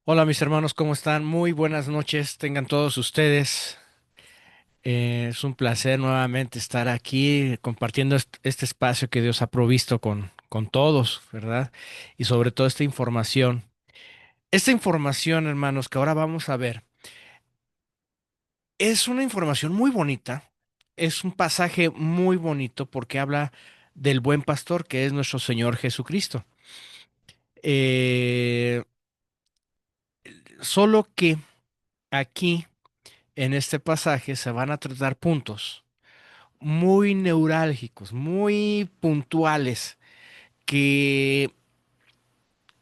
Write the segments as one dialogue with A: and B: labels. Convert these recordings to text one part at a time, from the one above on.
A: Hola mis hermanos, ¿cómo están? Muy buenas noches, tengan todos ustedes. Es un placer nuevamente estar aquí compartiendo este espacio que Dios ha provisto con todos, ¿verdad? Y sobre todo esta información. Esta información, hermanos, que ahora vamos a ver, es una información muy bonita, es un pasaje muy bonito porque habla del buen pastor que es nuestro Señor Jesucristo. Eh, Solo que aquí, en este pasaje, se van a tratar puntos muy neurálgicos, muy puntuales, que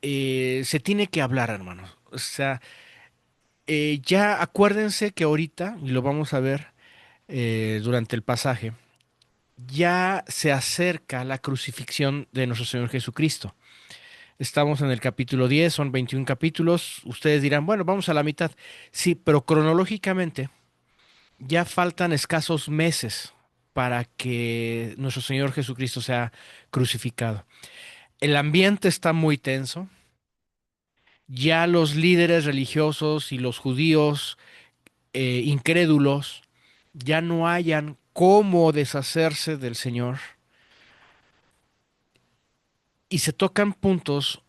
A: se tiene que hablar, hermanos. O sea, ya acuérdense que ahorita, y lo vamos a ver durante el pasaje, ya se acerca la crucifixión de nuestro Señor Jesucristo. Estamos en el capítulo 10, son 21 capítulos. Ustedes dirán, bueno, vamos a la mitad. Sí, pero cronológicamente ya faltan escasos meses para que nuestro Señor Jesucristo sea crucificado. El ambiente está muy tenso. Ya los líderes religiosos y los judíos incrédulos ya no hayan cómo deshacerse del Señor y se tocan puntos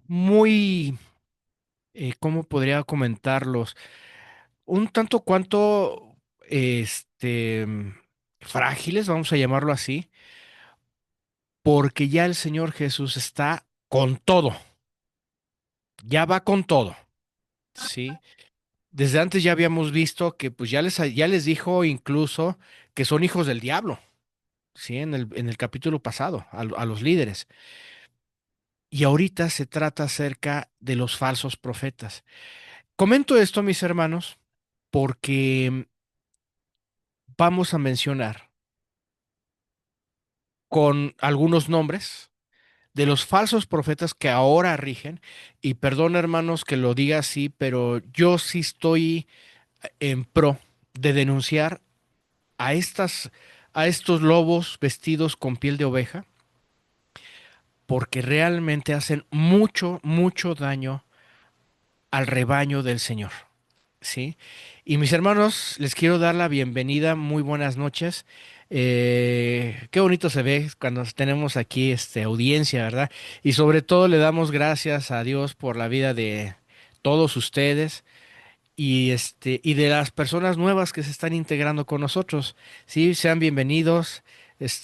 A: muy, ¿cómo podría comentarlos? Un tanto cuanto, este, frágiles, vamos a llamarlo así, porque ya el Señor Jesús está con todo, ya va con todo, ¿sí? Desde antes ya habíamos visto que pues ya les dijo incluso que son hijos del diablo, ¿sí? En el capítulo pasado, a los líderes. Y ahorita se trata acerca de los falsos profetas. Comento esto, mis hermanos, porque vamos a mencionar con algunos nombres de los falsos profetas que ahora rigen. Y perdón, hermanos, que lo diga así, pero yo sí estoy en pro de denunciar a a estos lobos vestidos con piel de oveja, porque realmente hacen mucho, mucho daño al rebaño del Señor, ¿sí? Y mis hermanos, les quiero dar la bienvenida, muy buenas noches. Qué bonito se ve cuando tenemos aquí audiencia, ¿verdad? Y sobre todo le damos gracias a Dios por la vida de todos ustedes y de las personas nuevas que se están integrando con nosotros. Sí, sean bienvenidos,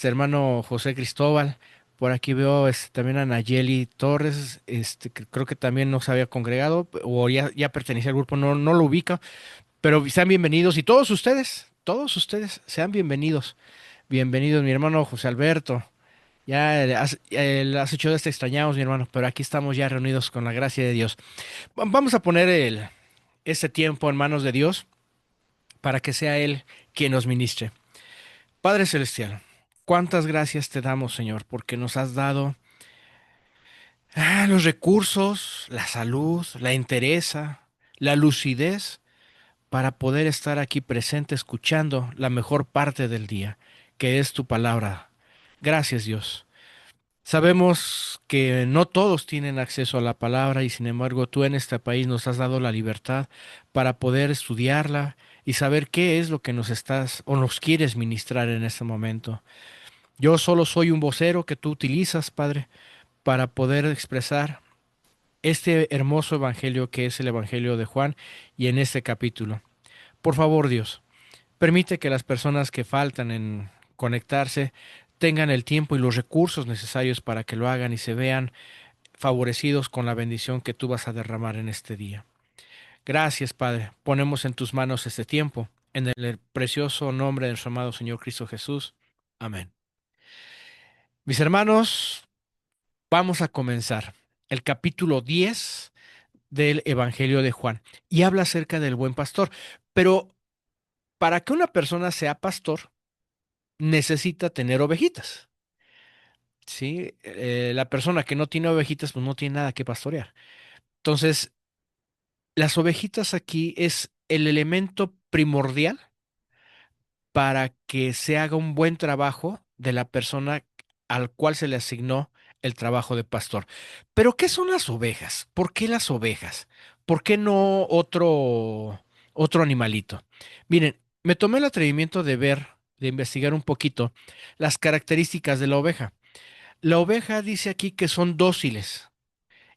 A: hermano José Cristóbal. Por aquí veo también a Nayeli Torres, que creo que también no se había congregado o ya pertenecía al grupo, no lo ubica, pero sean bienvenidos y todos ustedes, sean bienvenidos. Bienvenidos, mi hermano José Alberto. Ya has hecho de extrañamos, mi hermano, pero aquí estamos ya reunidos con la gracia de Dios. Vamos a poner este tiempo en manos de Dios para que sea Él quien nos ministre. Padre Celestial, cuántas gracias te damos, Señor, porque nos has dado los recursos, la salud, la entereza, la lucidez para poder estar aquí presente escuchando la mejor parte del día, que es tu palabra. Gracias, Dios. Sabemos que no todos tienen acceso a la palabra y sin embargo tú en este país nos has dado la libertad para poder estudiarla y saber qué es lo que nos estás o nos quieres ministrar en este momento. Yo solo soy un vocero que tú utilizas, Padre, para poder expresar este hermoso evangelio que es el evangelio de Juan y en este capítulo. Por favor, Dios, permite que las personas que faltan en conectarse tengan el tiempo y los recursos necesarios para que lo hagan y se vean favorecidos con la bendición que tú vas a derramar en este día. Gracias, Padre. Ponemos en tus manos este tiempo, en el precioso nombre de nuestro amado Señor Cristo Jesús. Amén. Mis hermanos, vamos a comenzar el capítulo 10 del Evangelio de Juan y habla acerca del buen pastor. Pero para que una persona sea pastor, necesita tener ovejitas. ¿Sí? La persona que no tiene ovejitas, pues no tiene nada que pastorear. Entonces, las ovejitas aquí es el elemento primordial para que se haga un buen trabajo de la persona al cual se le asignó el trabajo de pastor. Pero, ¿qué son las ovejas? ¿Por qué las ovejas? ¿Por qué no otro animalito? Miren, me tomé el atrevimiento de ver, de investigar un poquito las características de la oveja. La oveja dice aquí que son dóciles.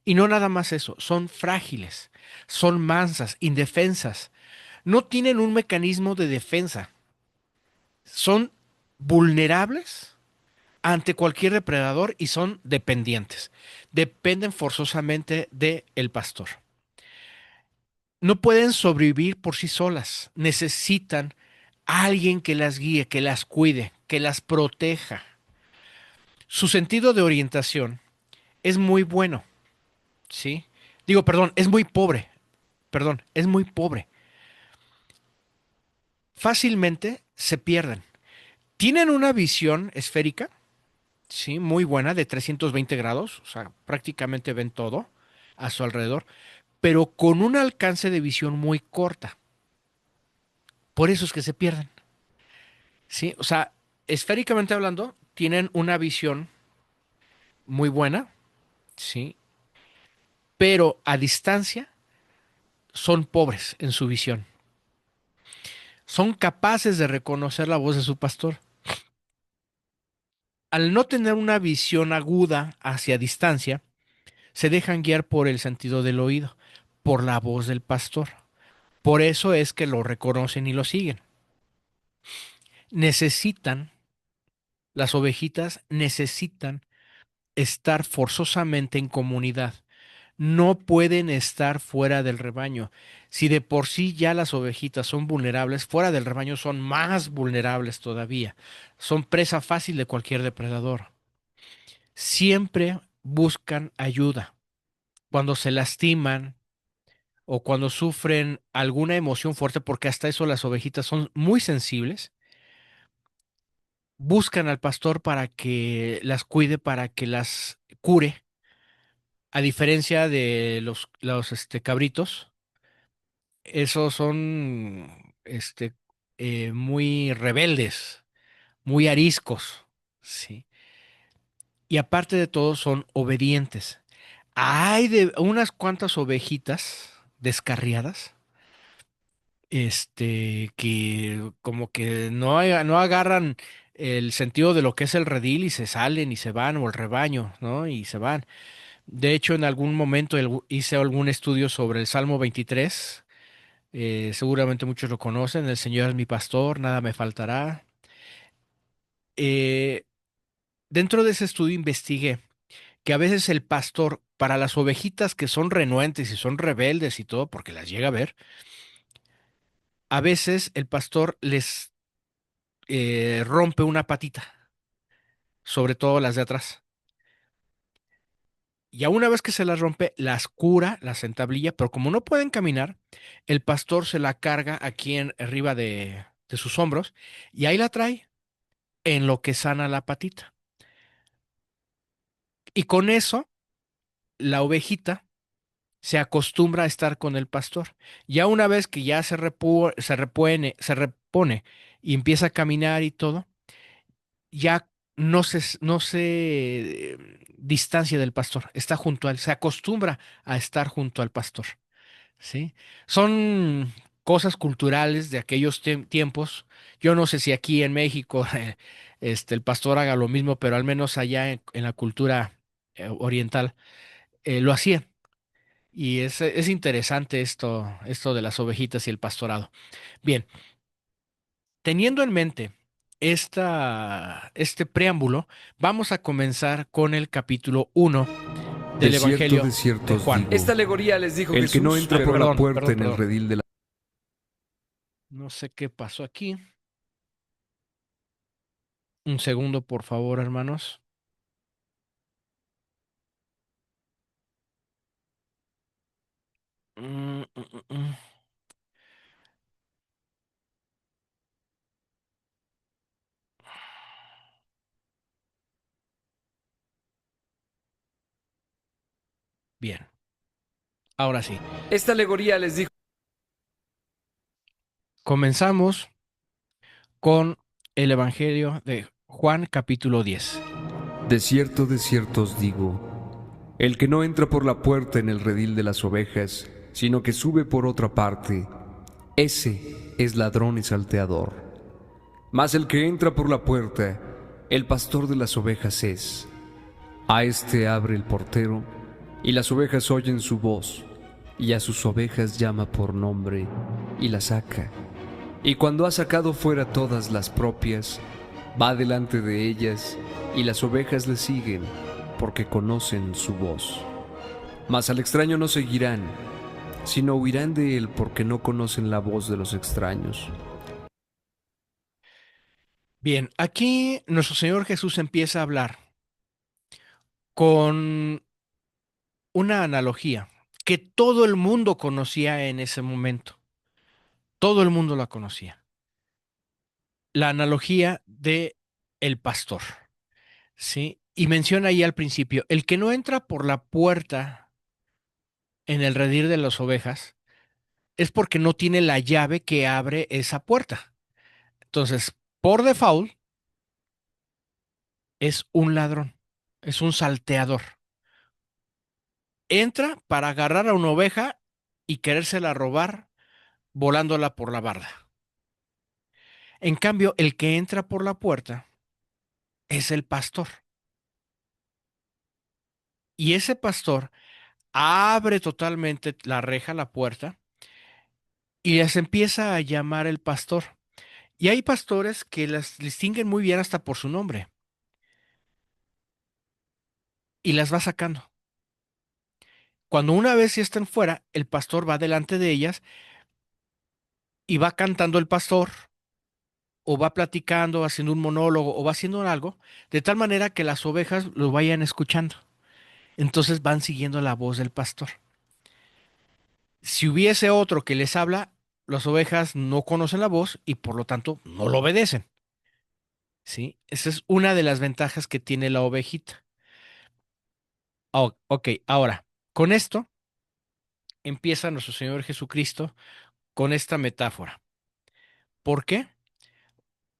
A: Y no nada más eso, son frágiles, son mansas, indefensas, no tienen un mecanismo de defensa, son vulnerables ante cualquier depredador y son dependientes. Dependen forzosamente del pastor. No pueden sobrevivir por sí solas, necesitan a alguien que las guíe, que las cuide, que las proteja. Su sentido de orientación es muy bueno, ¿sí? Digo, perdón, es muy pobre, perdón, es muy pobre. Fácilmente se pierden. Tienen una visión esférica, sí, muy buena, de 320 grados, o sea, prácticamente ven todo a su alrededor, pero con un alcance de visión muy corta. Por eso es que se pierden, sí, o sea, esféricamente hablando, tienen una visión muy buena, sí, pero a distancia son pobres en su visión. Son capaces de reconocer la voz de su pastor. Al no tener una visión aguda hacia distancia, se dejan guiar por el sentido del oído, por la voz del pastor. Por eso es que lo reconocen y lo siguen. Necesitan, las ovejitas necesitan estar forzosamente en comunidad. No pueden estar fuera del rebaño. Si de por sí ya las ovejitas son vulnerables, fuera del rebaño son más vulnerables todavía. Son presa fácil de cualquier depredador. Siempre buscan ayuda. Cuando se lastiman, o cuando sufren alguna emoción fuerte, porque hasta eso las ovejitas son muy sensibles, buscan al pastor para que las cuide, para que las cure, a diferencia de los cabritos, esos son muy rebeldes, muy ariscos, ¿sí? Y aparte de todo, son obedientes. Hay de unas cuantas ovejitas descarriadas que como que no agarran el sentido de lo que es el redil y se salen y se van, o el rebaño, ¿no? Y se van. De hecho, en algún momento hice algún estudio sobre el Salmo 23. Seguramente muchos lo conocen. El Señor es mi pastor, nada me faltará. Eh, Dentro de ese estudio investigué que a veces el pastor, para las ovejitas que son renuentes y son rebeldes y todo, porque las llega a ver, a veces el pastor les rompe una patita, sobre todo las de atrás. Y a una vez que se las rompe, las cura, las entablilla, pero como no pueden caminar, el pastor se la carga aquí arriba de sus hombros y ahí la trae en lo que sana la patita. Y con eso, la ovejita se acostumbra a estar con el pastor. Ya una vez que ya se repone y empieza a caminar y todo, ya no se distancia del pastor, está junto a él, se acostumbra a estar junto al pastor, ¿sí? Son cosas culturales de aquellos tiempos. Yo no sé si aquí en México el pastor haga lo mismo, pero al menos allá en la cultura oriental lo hacían. Y es interesante esto de las ovejitas y el pastorado. Bien, teniendo en mente este preámbulo, vamos a comenzar con el capítulo 1 del
B: De
A: Evangelio
B: cierto
A: de
B: os
A: Juan.
B: digo,
C: Esta alegoría les dijo
B: el que no
C: Jesús,
B: entra por la
A: Perdón,
B: puerta
A: perdón,
B: en el
A: perdón.
B: redil de la...
A: No sé qué pasó aquí. Un segundo, por favor, hermanos. Mm, mm, mm, mm. Bien, ahora sí.
C: esta alegoría les dijo,
A: Comenzamos con el Evangelio de Juan capítulo 10.
B: De cierto os digo, el que no entra por la puerta en el redil de las ovejas,
C: sino que sube por otra parte. Ese es ladrón y salteador. Mas el que entra por la puerta, el pastor de las ovejas es. A este abre el portero, y las ovejas oyen su voz, y a sus ovejas llama por nombre, y las saca. Y cuando ha sacado fuera todas las propias, va delante de ellas, y las ovejas le siguen, porque conocen su voz. Mas al extraño no seguirán, sino huirán de él porque no conocen la voz de los extraños.
A: Bien, aquí nuestro Señor Jesús empieza a hablar con una analogía que todo el mundo conocía en ese momento. Todo el mundo la conocía. La analogía de el pastor, ¿sí? Y menciona ahí al principio, el que no entra por la puerta en el redil de las ovejas es porque no tiene la llave que abre esa puerta. Entonces, por default, es un ladrón, es un salteador. Entra para agarrar a una oveja y querérsela robar volándola por la barda. En cambio, el que entra por la puerta es el pastor. Y ese pastor abre totalmente la reja, la puerta, y les empieza a llamar el pastor. Y hay pastores que las distinguen muy bien hasta por su nombre y las va sacando. Cuando una vez ya están fuera, el pastor va delante de ellas y va cantando el pastor o va platicando, haciendo un monólogo o va haciendo algo, de tal manera que las ovejas lo vayan escuchando. Entonces van siguiendo la voz del pastor. Si hubiese otro que les habla, las ovejas no conocen la voz y por lo tanto no lo obedecen. ¿Sí? Esa es una de las ventajas que tiene la ovejita. Ok, ahora, con esto empieza nuestro Señor Jesucristo con esta metáfora. ¿Por qué?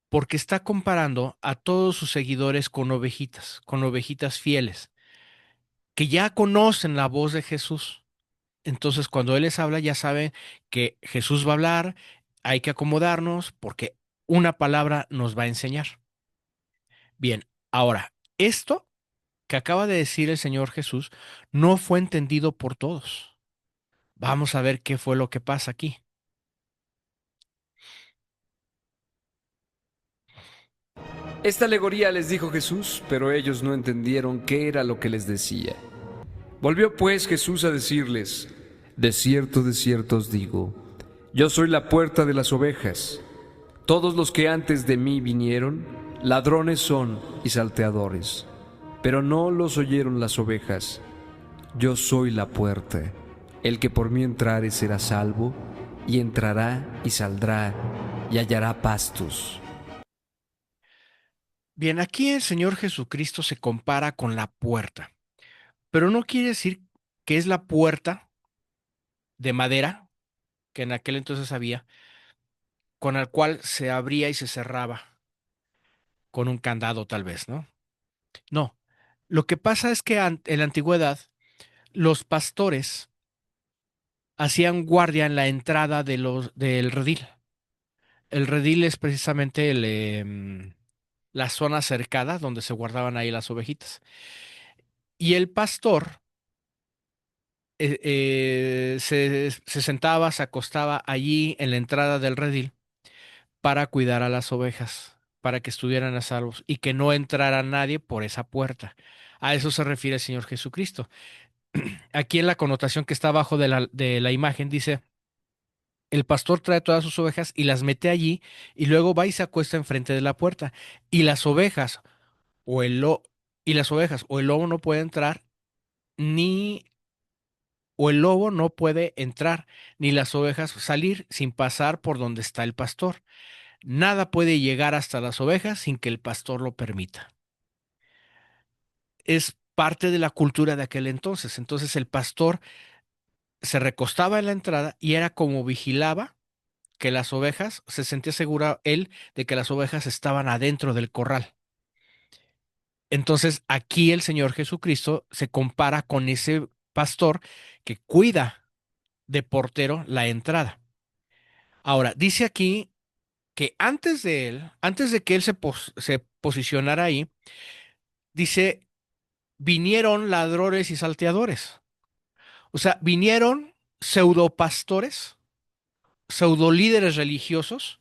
A: Porque está comparando a todos sus seguidores con ovejitas fieles, que ya conocen la voz de Jesús. Entonces, cuando Él les habla, ya saben que Jesús va a hablar, hay que acomodarnos porque una palabra nos va a enseñar. Bien, ahora, esto que acaba de decir el Señor Jesús no fue entendido por todos. Vamos a ver qué fue lo que pasa aquí.
C: Esta alegoría les dijo Jesús, pero ellos no entendieron qué era lo que les decía. Volvió pues Jesús a decirles, de cierto os digo, yo soy la puerta de las ovejas. Todos los que antes de mí vinieron, ladrones son y salteadores, pero no los oyeron las ovejas. Yo soy la puerta. El que por mí entrare será salvo, y entrará y saldrá y hallará pastos.
A: Bien, aquí el Señor Jesucristo se compara con la puerta, pero no quiere decir que es la puerta de madera, que en aquel entonces había, con el cual se abría y se cerraba con un candado tal vez, ¿no? No, lo que pasa es que en la antigüedad los pastores hacían guardia en la entrada del redil. El redil es precisamente la zona cercada donde se guardaban ahí las ovejitas. Y el pastor se sentaba, se acostaba allí en la entrada del redil para cuidar a las ovejas, para que estuvieran a salvos y que no entrara nadie por esa puerta. A eso se refiere el Señor Jesucristo. Aquí en la connotación que está abajo de la imagen dice, el pastor trae todas sus ovejas y las mete allí y luego va y se acuesta enfrente de la puerta. Y las ovejas o el lo- y las ovejas o el lobo no puede entrar ni o el lobo no puede entrar ni las ovejas salir sin pasar por donde está el pastor. Nada puede llegar hasta las ovejas sin que el pastor lo permita. Es parte de la cultura de aquel entonces. Entonces el pastor se recostaba en la entrada y era como vigilaba que las ovejas, se sentía segura él de que las ovejas estaban adentro del corral. Entonces aquí el Señor Jesucristo se compara con ese pastor que cuida. de portero la entrada. Ahora, dice aquí que antes de él, antes de que él se posicionara ahí, dice, vinieron ladrones y salteadores. O sea, vinieron pseudopastores, pseudo líderes religiosos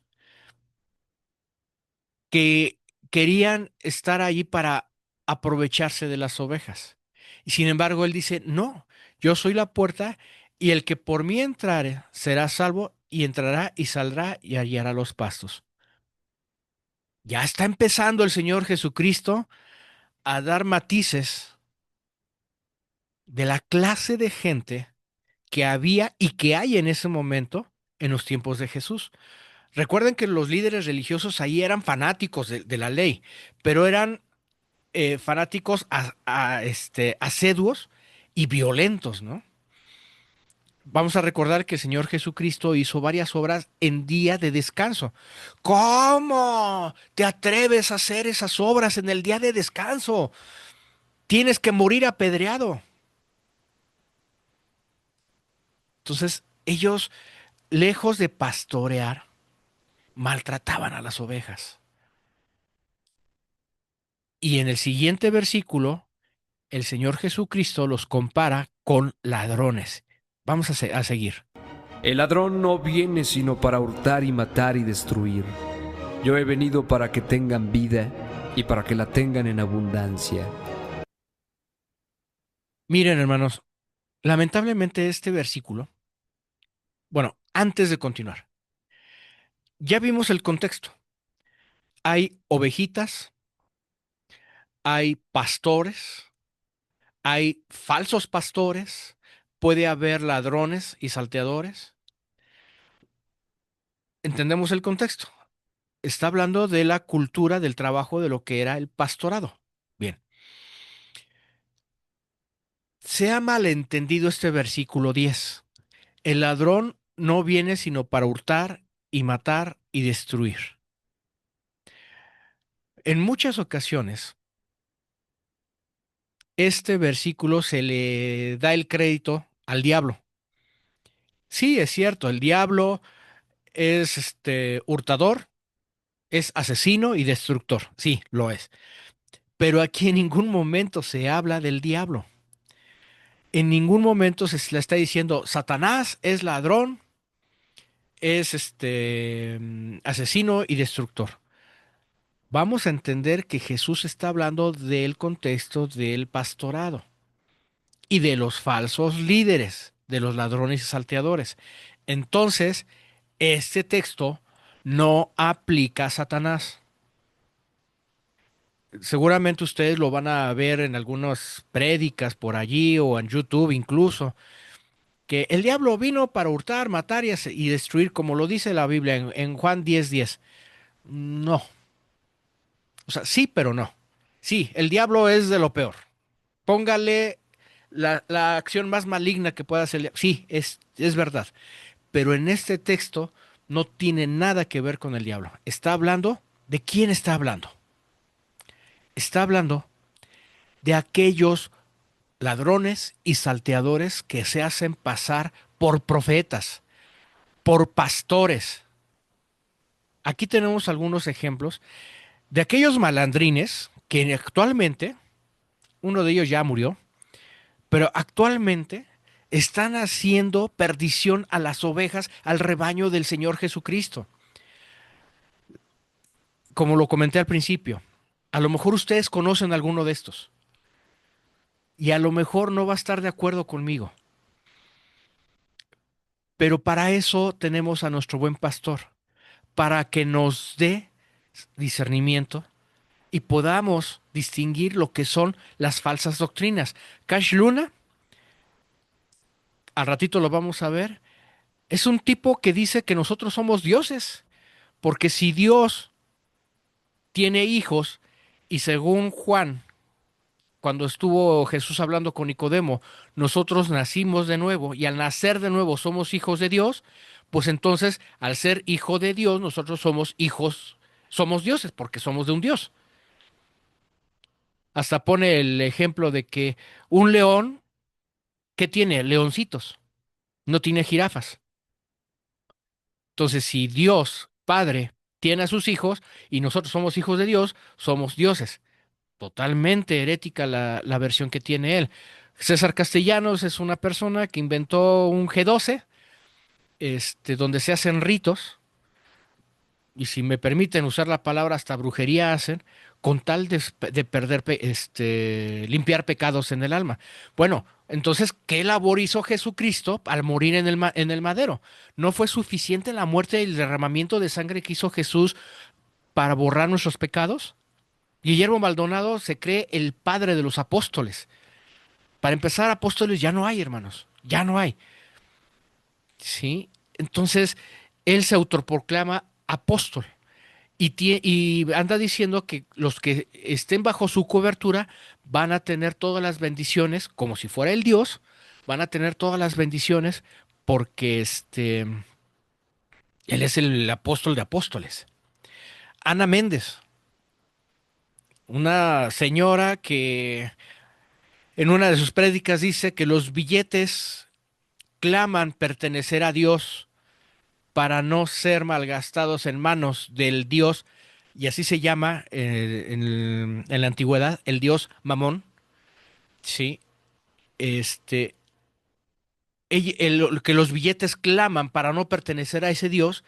A: que querían estar allí para aprovecharse de las ovejas. Y sin embargo, él dice, no, yo soy la puerta y el que por mí entrare será salvo y entrará y saldrá y hallará los pastos. Ya está empezando el Señor Jesucristo a dar matices de la clase de gente que había y que hay en ese momento en los tiempos de Jesús. Recuerden que los líderes religiosos ahí eran fanáticos de la ley, pero eran fanáticos asiduos y violentos, ¿no? Vamos a recordar que el Señor Jesucristo hizo varias obras en día de descanso. ¿Cómo te atreves a hacer esas obras en el día de descanso? Tienes que morir apedreado. Entonces, ellos, lejos de pastorear, maltrataban a las ovejas. Y en el siguiente versículo, el Señor Jesucristo los compara con ladrones. Vamos a seguir.
C: El ladrón no viene sino para hurtar y matar y destruir. Yo he venido para que tengan vida y para que la tengan en abundancia.
A: Miren, hermanos, lamentablemente este versículo, bueno, antes de continuar, ya vimos el contexto. Hay ovejitas, hay pastores, hay falsos pastores, puede haber ladrones y salteadores. Entendemos el contexto. Está hablando de la cultura del trabajo de lo que era el pastorado. Bien, se ha malentendido este versículo 10. El ladrón no viene sino para hurtar y matar y destruir. En muchas ocasiones, este versículo se le da el crédito al diablo. Sí, es cierto, el diablo es hurtador, es asesino y destructor. Sí, lo es. Pero aquí en ningún momento se habla del diablo. En ningún momento se le está diciendo Satanás es ladrón, es asesino y destructor. Vamos a entender que Jesús está hablando del contexto del pastorado y de los falsos líderes, de los ladrones y salteadores. Entonces, este texto no aplica a Satanás. Seguramente ustedes lo van a ver en algunas prédicas por allí o en YouTube incluso, que el diablo vino para hurtar, matar y destruir, como lo dice la Biblia en Juan 10:10. No, o sea, sí, pero no. Sí, el diablo es de lo peor. Póngale la acción más maligna que pueda hacer. Sí, es verdad. Pero en este texto no tiene nada que ver con el diablo. Está hablando de quién está hablando. Está hablando de aquellos ladrones y salteadores que se hacen pasar por profetas, por pastores. Aquí tenemos algunos ejemplos de aquellos malandrines que actualmente, uno de ellos ya murió, pero actualmente están haciendo perdición a las ovejas, al rebaño del Señor Jesucristo. Como lo comenté al principio, a lo mejor ustedes conocen alguno de estos y a lo mejor no va a estar de acuerdo conmigo, pero para eso tenemos a nuestro buen pastor, para que nos dé discernimiento y podamos distinguir lo que son las falsas doctrinas. Cash Luna, al ratito lo vamos a ver, es un tipo que dice que nosotros somos dioses, porque si Dios tiene hijos y según Juan, cuando estuvo Jesús hablando con Nicodemo, nosotros nacimos de nuevo y al nacer de nuevo somos hijos de Dios, pues entonces al ser hijo de Dios nosotros somos hijos, somos dioses porque somos de un Dios. Hasta pone el ejemplo de que un león, ¿qué tiene? Leoncitos. no tiene jirafas. Entonces, si Dios, Padre, tiene a sus hijos y nosotros somos hijos de Dios, somos dioses. Totalmente herética la versión que tiene él. César Castellanos es una persona que inventó un G12, donde se hacen ritos, y si me permiten usar la palabra, hasta brujería hacen, con tal de perder, limpiar pecados en el alma. Bueno, entonces, ¿qué labor hizo Jesucristo al morir en en el madero? ¿No fue suficiente la muerte y el derramamiento de sangre que hizo Jesús para borrar nuestros pecados? Guillermo Maldonado se cree el padre de los apóstoles. Para empezar, apóstoles ya no hay, hermanos, ya no hay, ¿sí? Entonces, él se autoproclama apóstol. Y anda diciendo que los que estén bajo su cobertura van a tener todas las bendiciones, como si fuera el Dios, van a tener todas las bendiciones porque él es el apóstol de apóstoles. Ana Méndez, una señora que en una de sus prédicas dice que los billetes claman pertenecer a Dios para no ser malgastados en manos del Dios, y así se llama en la antigüedad, el Dios Mamón, ¿sí? Este, que los billetes claman para no pertenecer a ese Dios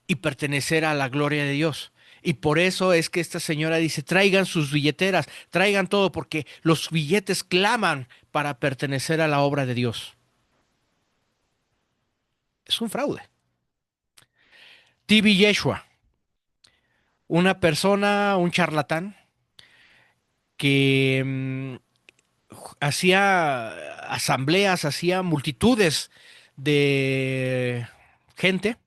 A: y pertenecer a la gloria de Dios. Y por eso es que esta señora dice, traigan sus billeteras, traigan todo, porque los billetes claman para pertenecer a la obra de Dios. Es un fraude. TB Yeshua, una persona, un charlatán, que hacía asambleas, hacía multitudes de gente.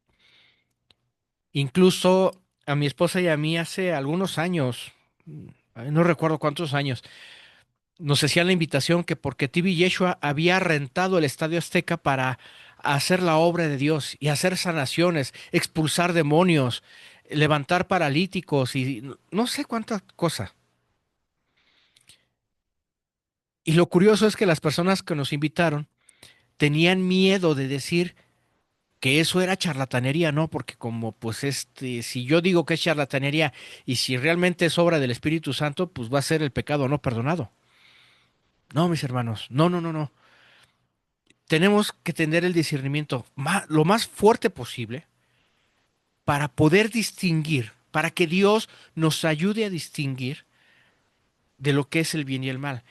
A: Incluso a mi esposa y a mí hace algunos años, no recuerdo cuántos años, nos hacían la invitación que porque TV Yeshua había rentado el Estadio Azteca para hacer la obra de Dios y hacer sanaciones, expulsar demonios, levantar paralíticos y no sé cuánta cosa. Y lo curioso es que las personas que nos invitaron tenían miedo de decir que eso era charlatanería, ¿no? Porque como pues si yo digo que es charlatanería y si realmente es obra del Espíritu Santo, pues va a ser el pecado no perdonado. No, mis hermanos, no, no, no, no. Tenemos que tener el discernimiento lo más fuerte posible para poder distinguir, para que Dios nos ayude a distinguir de lo que es el bien y el mal.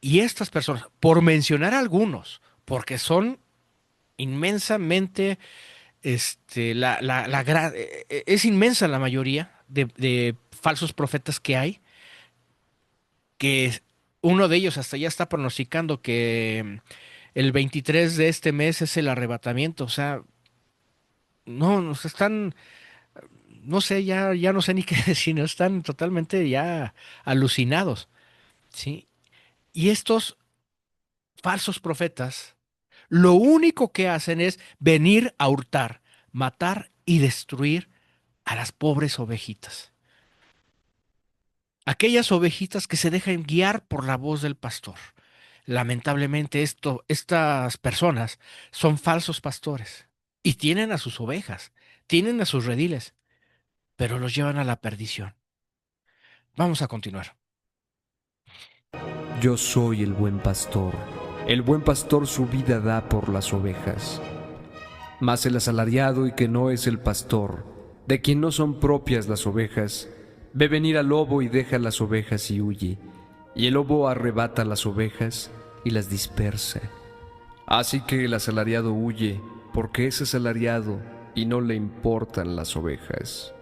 A: Y estas personas, por mencionar algunos, porque son inmensamente es inmensa la mayoría de falsos profetas que hay, que uno de ellos hasta ya está pronosticando que el 23 de este mes es el arrebatamiento. O sea, no, nos están, no sé, ya no sé ni qué decir, no están totalmente ya alucinados, ¿sí? Y estos falsos profetas, lo único que hacen es venir a hurtar, matar y destruir a las pobres ovejitas. Aquellas ovejitas que se dejan guiar por la voz del pastor. Lamentablemente estas personas son falsos pastores y tienen a sus ovejas, tienen a sus rediles, pero los llevan a la perdición. Vamos a continuar.
C: Yo soy el buen pastor. El buen pastor su vida da por las ovejas. Mas el asalariado y que no es el pastor, de quien no son propias las ovejas, ve venir al lobo y deja las ovejas y huye, y el lobo arrebata las ovejas y las dispersa. Así que el asalariado huye, porque es asalariado y no le importan las ovejas.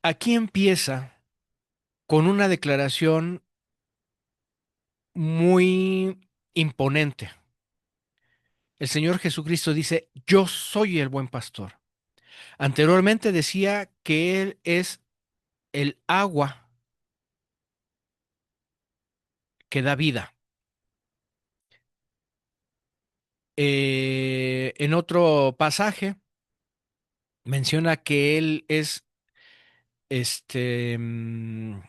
A: Aquí empieza con una declaración muy imponente. El Señor Jesucristo dice, yo soy el buen pastor. Anteriormente decía que Él es el agua que da vida. En otro pasaje menciona que Él es este, mm,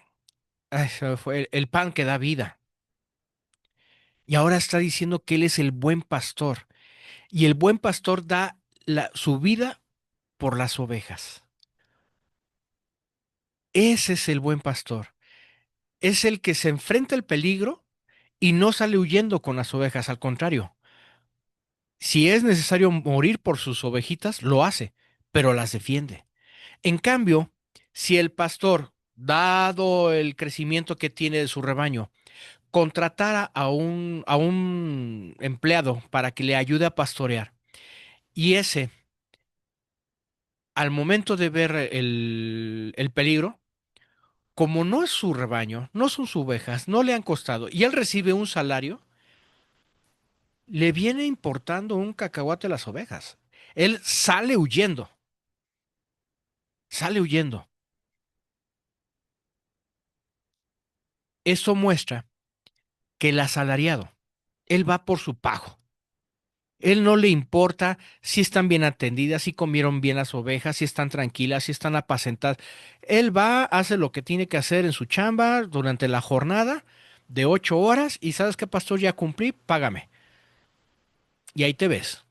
A: ay, se me fue, el pan que da vida. Y ahora está diciendo que Él es el buen pastor. Y el buen pastor da su vida por las ovejas. Ese es el buen pastor. Es el que se enfrenta al peligro y no sale huyendo con las ovejas. Al contrario, si es necesario morir por sus ovejitas, lo hace, pero las defiende. En cambio, si el pastor, dado el crecimiento que tiene de su rebaño, contratara a un empleado para que le ayude a pastorear, y ese, al momento de ver el peligro, como no es su rebaño, no son sus ovejas, no le han costado, y él recibe un salario, le viene importando un cacahuate a las ovejas. Él sale huyendo, sale huyendo. Eso muestra que el asalariado, él va por su pago. Él no le importa si están bien atendidas, si comieron bien las ovejas, si están tranquilas, si están apacentadas. Él va, hace lo que tiene que hacer en su chamba durante la jornada de 8 horas y sabes qué, pastor, ya cumplí, págame. Y ahí te ves.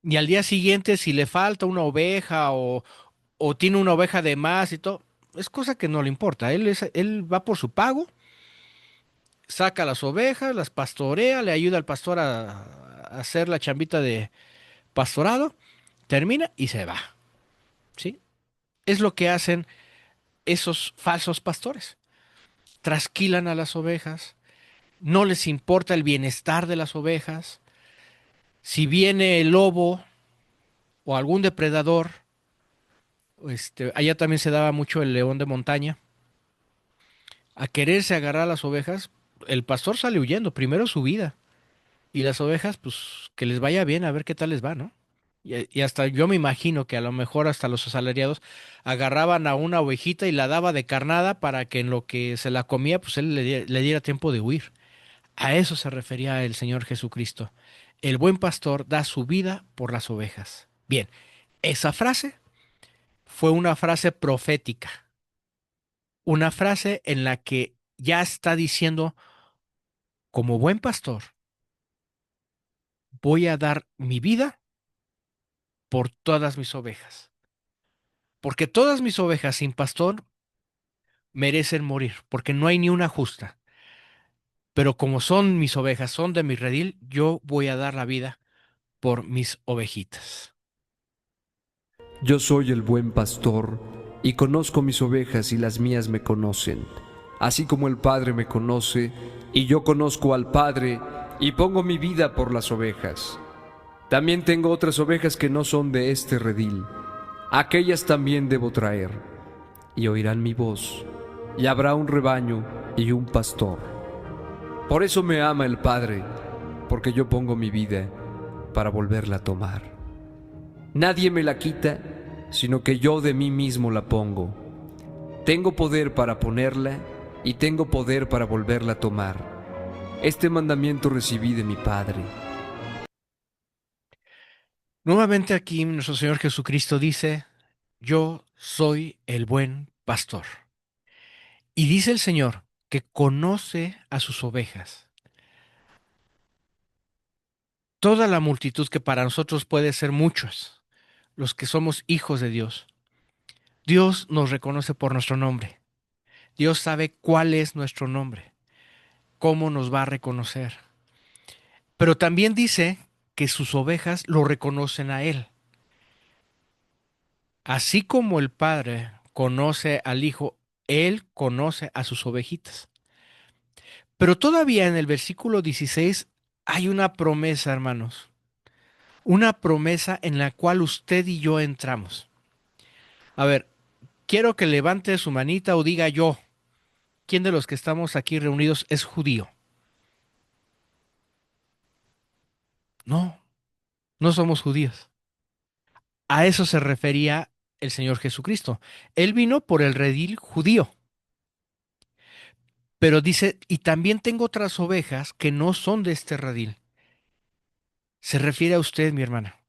A: Y al día siguiente, si le falta una oveja o tiene una oveja de más y todo, es cosa que no le importa. Él va por su pago, saca las ovejas, las pastorea, le ayuda al pastor a hacer la chambita de pastorado, termina y se va. ¿Sí? Es lo que hacen esos falsos pastores. Trasquilan a las ovejas, no les importa el bienestar de las ovejas. Si viene el lobo o algún depredador, allá también se daba mucho el león de montaña, a quererse agarrar a las ovejas, el pastor sale huyendo, primero su vida. Y las ovejas, pues que les vaya bien, a ver qué tal les va, ¿no? Y hasta yo me imagino que a lo mejor hasta los asalariados agarraban a una ovejita y la daba de carnada para que en lo que se la comía, pues él le diera tiempo de huir. A eso se refería el Señor Jesucristo. El buen pastor da su vida por las ovejas. Bien, esa frase fue una frase profética, una frase en la que ya está diciendo, como buen pastor, voy a dar mi vida por todas mis ovejas. Porque todas mis ovejas sin pastor merecen morir, porque no hay ni una justa. Pero como son mis ovejas, son de mi redil, yo voy a dar la vida por mis ovejitas.
C: Yo soy el buen pastor, y conozco mis ovejas y las mías me conocen, así como el Padre me conoce, y yo conozco al Padre, y pongo mi vida por las ovejas. También tengo otras ovejas que no son de este redil, aquellas también debo traer, y oirán mi voz, y habrá un rebaño y un pastor. Por eso me ama el Padre, porque yo pongo mi vida para volverla a tomar. Nadie me la quita, sino que yo de mí mismo la pongo. Tengo poder para ponerla y tengo poder para volverla a tomar. Este mandamiento recibí de mi Padre.
A: Nuevamente aquí nuestro Señor Jesucristo dice, yo soy el buen pastor. Y dice el Señor que conoce a sus ovejas. Toda la multitud que para nosotros puede ser muchos, los que somos hijos de Dios. Dios nos reconoce por nuestro nombre. Dios sabe cuál es nuestro nombre, cómo nos va a reconocer. Pero también dice que sus ovejas lo reconocen a Él. Así como el Padre conoce al Hijo, Él conoce a sus ovejitas. Pero todavía en el versículo 16 hay una promesa, hermanos. Una promesa en la cual usted y yo entramos. A ver, quiero que levante su manita o diga yo, ¿quién de los que estamos aquí reunidos es judío? No, no somos judíos. A eso se refería el Señor Jesucristo. Él vino por el redil judío, pero dice, y también tengo otras ovejas que no son de este redil. Se refiere a usted, mi hermana.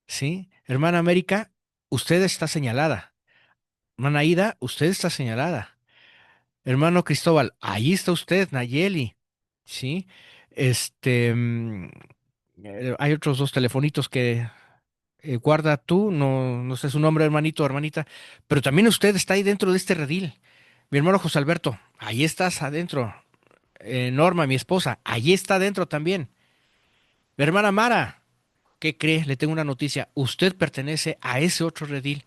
A: ¿Sí? Hermana América, usted está señalada. Hermana Ida, usted está señalada. Hermano Cristóbal, ahí está usted, Nayeli. ¿sí? Este, mm, hay otros dos telefonitos que guarda tú, no, no sé su nombre, hermanito o hermanita, pero también usted está ahí dentro de este redil. Mi hermano José Alberto, ahí estás adentro. Norma, mi esposa, allí está adentro también. Mi hermana Mara, ¿qué cree? Le tengo una noticia. Usted pertenece a ese otro redil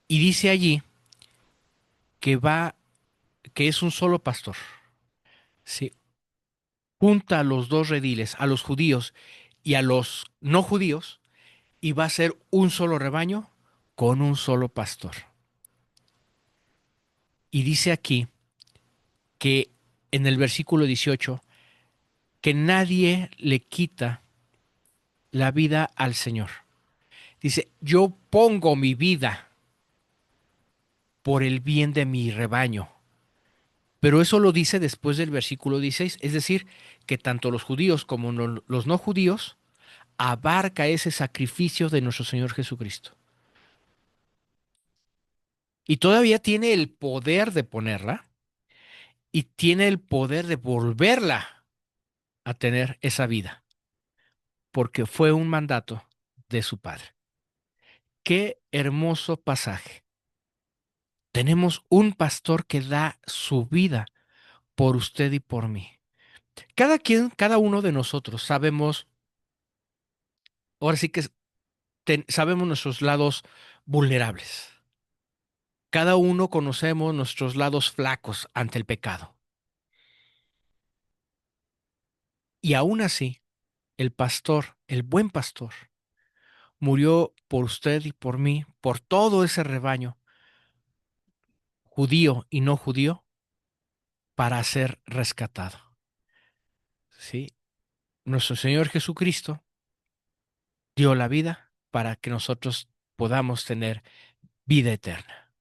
A: y dice allí que va, que es un solo pastor. Sí, junta a los dos rediles, a los judíos y a los no judíos, y va a ser un solo rebaño con un solo pastor. Y dice aquí que en el versículo 18 que nadie le quita la vida al Señor. Dice, yo pongo mi vida por el bien de mi rebaño. Pero eso lo dice después del versículo 16, es decir, que tanto los judíos como los no judíos abarca ese sacrificio de nuestro Señor Jesucristo. Y todavía tiene el poder de ponerla y tiene el poder de volverla a tener esa vida, porque fue un mandato de su Padre. Qué hermoso pasaje. Tenemos un pastor que da su vida por usted y por mí. Cada quien, cada uno de nosotros sabemos, ahora sí que sabemos nuestros lados vulnerables. Cada uno conocemos nuestros lados flacos ante el pecado. Y aún así, el pastor, el buen pastor, murió por usted y por mí, por todo ese rebaño, judío y no judío, para ser rescatado. ¿Sí? Nuestro Señor Jesucristo dio la vida para que nosotros podamos tener vida eterna.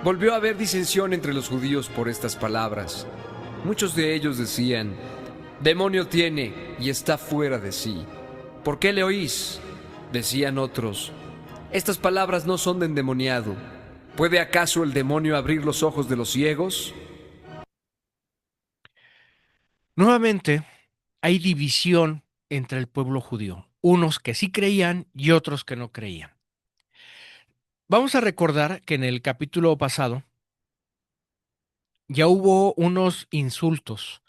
C: Volvió a haber disensión entre los judíos por estas palabras. Muchos de ellos decían, demonio tiene y está fuera de sí. ¿Por qué le oís? Decían otros, estas palabras no son de endemoniado. ¿Puede acaso el demonio abrir los ojos de los ciegos?
A: Nuevamente, hay división entre el pueblo judío, unos que sí creían y otros que no creían. Vamos a recordar que en el capítulo pasado ya hubo unos insultos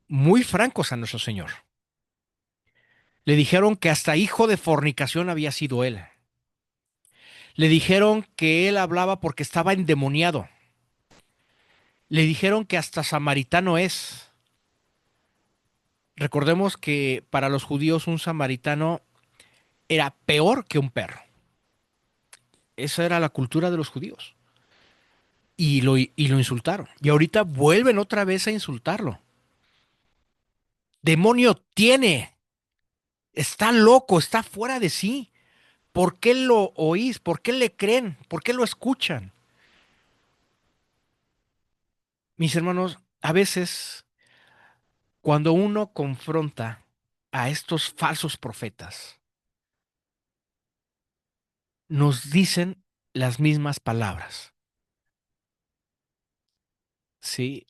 A: muy francos a nuestro Señor. Le dijeron que hasta hijo de fornicación había sido él. Le dijeron que él hablaba porque estaba endemoniado. Le dijeron que hasta samaritano es. Recordemos que para los judíos un samaritano era peor que un perro. Esa era la cultura de los judíos. Y lo insultaron. Y ahorita vuelven otra vez a insultarlo. Demonio tiene. Está loco, está fuera de sí. ¿Por qué lo oís? ¿Por qué le creen? ¿Por qué lo escuchan? Mis hermanos, a veces cuando uno confronta a estos falsos profetas, nos dicen las mismas palabras. ¿Sí?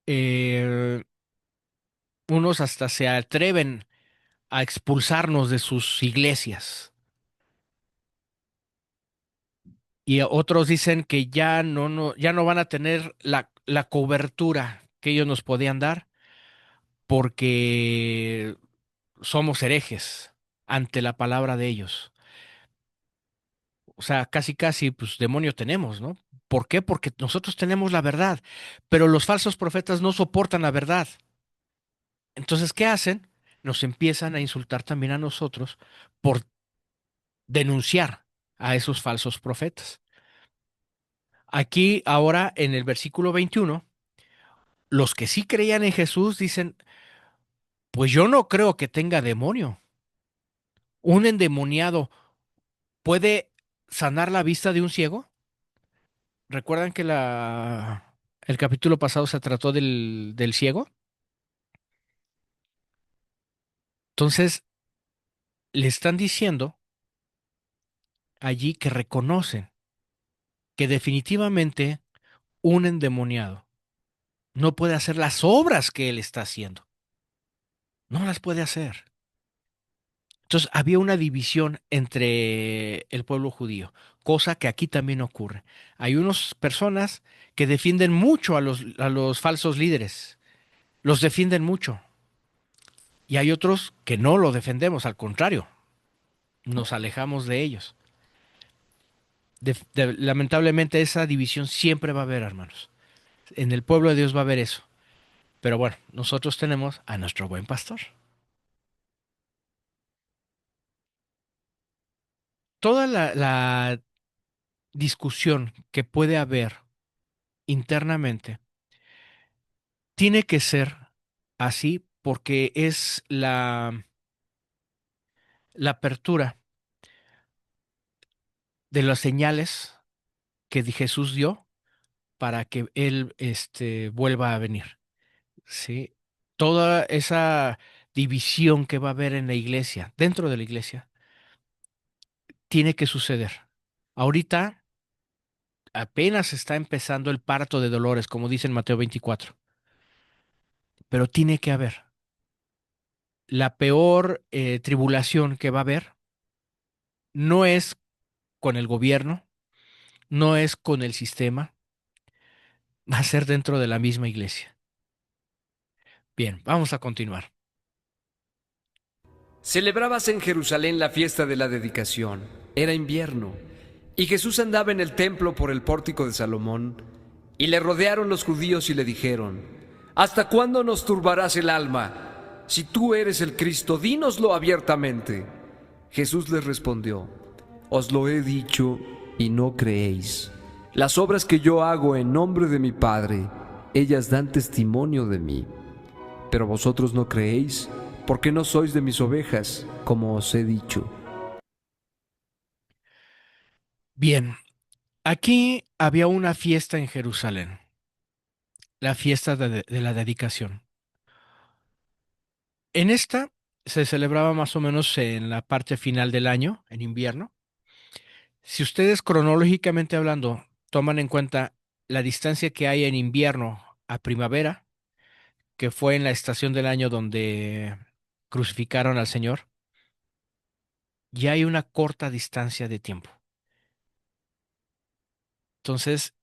A: Eh, unos hasta se atreven a expulsarnos de sus iglesias. Y otros dicen que ya no van a tener la cobertura que ellos nos podían dar porque somos herejes ante la palabra de ellos. O sea, casi casi, pues demonio tenemos, ¿no? ¿Por qué? Porque nosotros tenemos la verdad, pero los falsos profetas no soportan la verdad. Entonces, ¿qué hacen? Nos empiezan a insultar también a nosotros por denunciar a esos falsos profetas. Aquí, ahora, en el versículo 21, los que sí creían en Jesús dicen, pues yo no creo que tenga demonio. ¿Un endemoniado puede sanar la vista de un ciego? ¿Recuerdan que el capítulo pasado se trató del ciego? Entonces, le están diciendo allí que reconocen que definitivamente un endemoniado no puede hacer las obras que él está haciendo. No las puede hacer. Entonces había una división entre el pueblo judío, cosa que aquí también ocurre. Hay unas personas que defienden mucho a los falsos líderes, los defienden mucho. Y hay otros que no lo defendemos, al contrario, nos alejamos de ellos. Lamentablemente esa división siempre va a haber, hermanos. En el pueblo de Dios va a haber eso. Pero bueno, nosotros tenemos a nuestro buen pastor. Toda la discusión que puede haber internamente tiene que ser así porque es la apertura de las señales que Jesús dio para que Él vuelva a venir. ¿Sí? Toda esa división que va a haber en la iglesia, dentro de la iglesia, tiene que suceder. Ahorita apenas está empezando el parto de dolores, como dice en Mateo 24, pero tiene que haber. La peor tribulación que va a haber no es con el gobierno, no es con el sistema, va a ser dentro de la misma iglesia. Bien, vamos a continuar.
C: Celebrábase en Jerusalén la fiesta de la dedicación. Era invierno, y Jesús andaba en el templo por el pórtico de Salomón, y le rodearon los judíos y le dijeron: ¿Hasta cuándo nos turbarás el alma? Si tú eres el Cristo, dínoslo abiertamente. Jesús les respondió: Os lo he dicho y no creéis. Las obras que yo hago en nombre de mi Padre, ellas dan testimonio de mí. Pero vosotros no creéis, porque no sois de mis ovejas, como os he dicho.
A: Bien, aquí había una fiesta en Jerusalén, la fiesta de la dedicación. En esta se celebraba más o menos en la parte final del año, en invierno. Si ustedes cronológicamente hablando toman en cuenta la distancia que hay en invierno a primavera, que fue en la estación del año donde crucificaron al Señor, ya hay una corta distancia de tiempo. Entonces,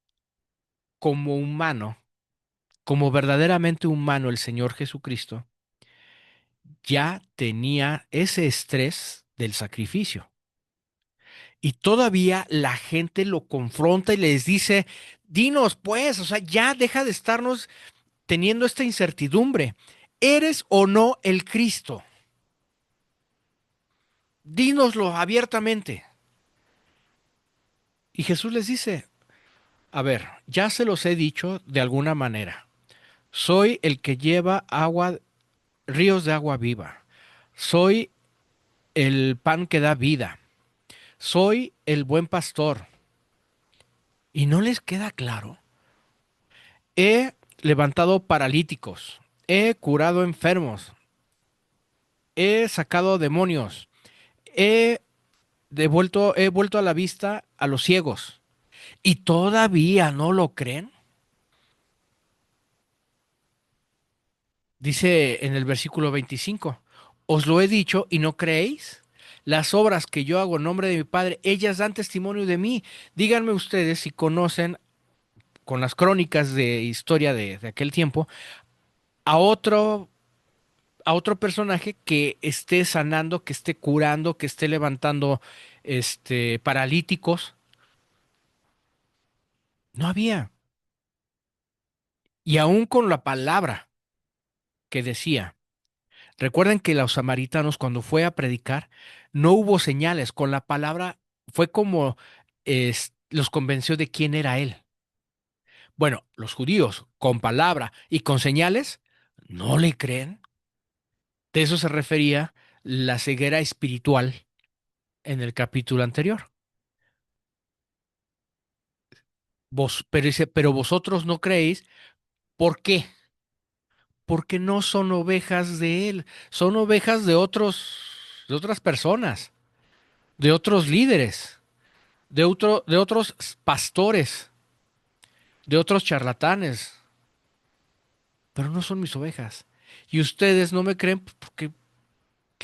A: como humano, como verdaderamente humano el Señor Jesucristo, ya tenía ese estrés del sacrificio. Y todavía la gente lo confronta y les dice, dinos pues, o sea, ya deja de estarnos teniendo esta incertidumbre. ¿Eres o no el Cristo? Dínoslo abiertamente. Y Jesús les dice, a ver, ya se los he dicho de alguna manera. Soy el que lleva agua, ríos de agua viva. Soy el pan que da vida. Soy el buen pastor. ¿Y no les queda claro? He levantado paralíticos. He curado enfermos. He sacado demonios. He he vuelto a la vista a los ciegos. ¿Y todavía no lo creen? Dice en el versículo 25, os lo he dicho y no creéis. Las obras que yo hago en nombre de mi Padre, ellas dan testimonio de mí. Díganme ustedes si conocen con las crónicas de historia de aquel tiempo a a otro personaje que esté sanando, que esté curando, que esté levantando paralíticos. No había. Y aún con la palabra que decía. Recuerden que los samaritanos cuando fue a predicar no hubo señales, con la palabra fue como los convenció de quién era él. Bueno, los judíos con palabra y con señales no le creen. De eso se refería la ceguera espiritual en el capítulo anterior. Pero dice, pero vosotros no creéis, ¿por qué? Porque no son ovejas de él, son ovejas de otras personas, de otros líderes. De otros pastores. de otros charlatanes, pero no son mis ovejas. Y ustedes no me creen porque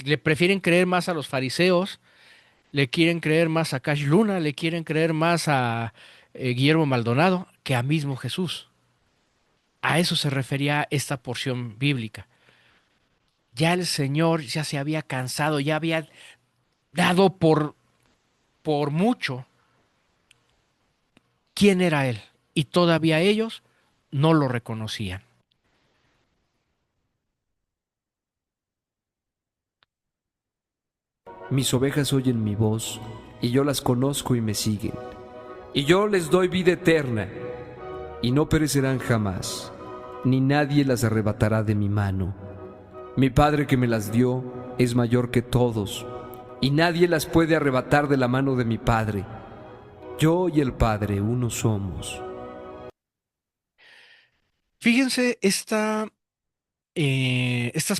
A: le prefieren creer más a los fariseos, le quieren creer más a Cash Luna, le quieren creer más a Guillermo Maldonado que a mismo Jesús. A eso se refería esta porción bíblica. Ya el Señor ya se había cansado, ya había dado por mucho quién era Él. Y todavía ellos no lo reconocían.
C: Mis ovejas oyen mi voz, y yo las conozco y me siguen. Y yo les doy vida eterna, y no perecerán jamás, ni nadie las arrebatará de mi mano. Mi Padre que me las dio es mayor que todos, y nadie las puede arrebatar de la mano de mi Padre. Yo y el Padre uno somos.
A: Fíjense estas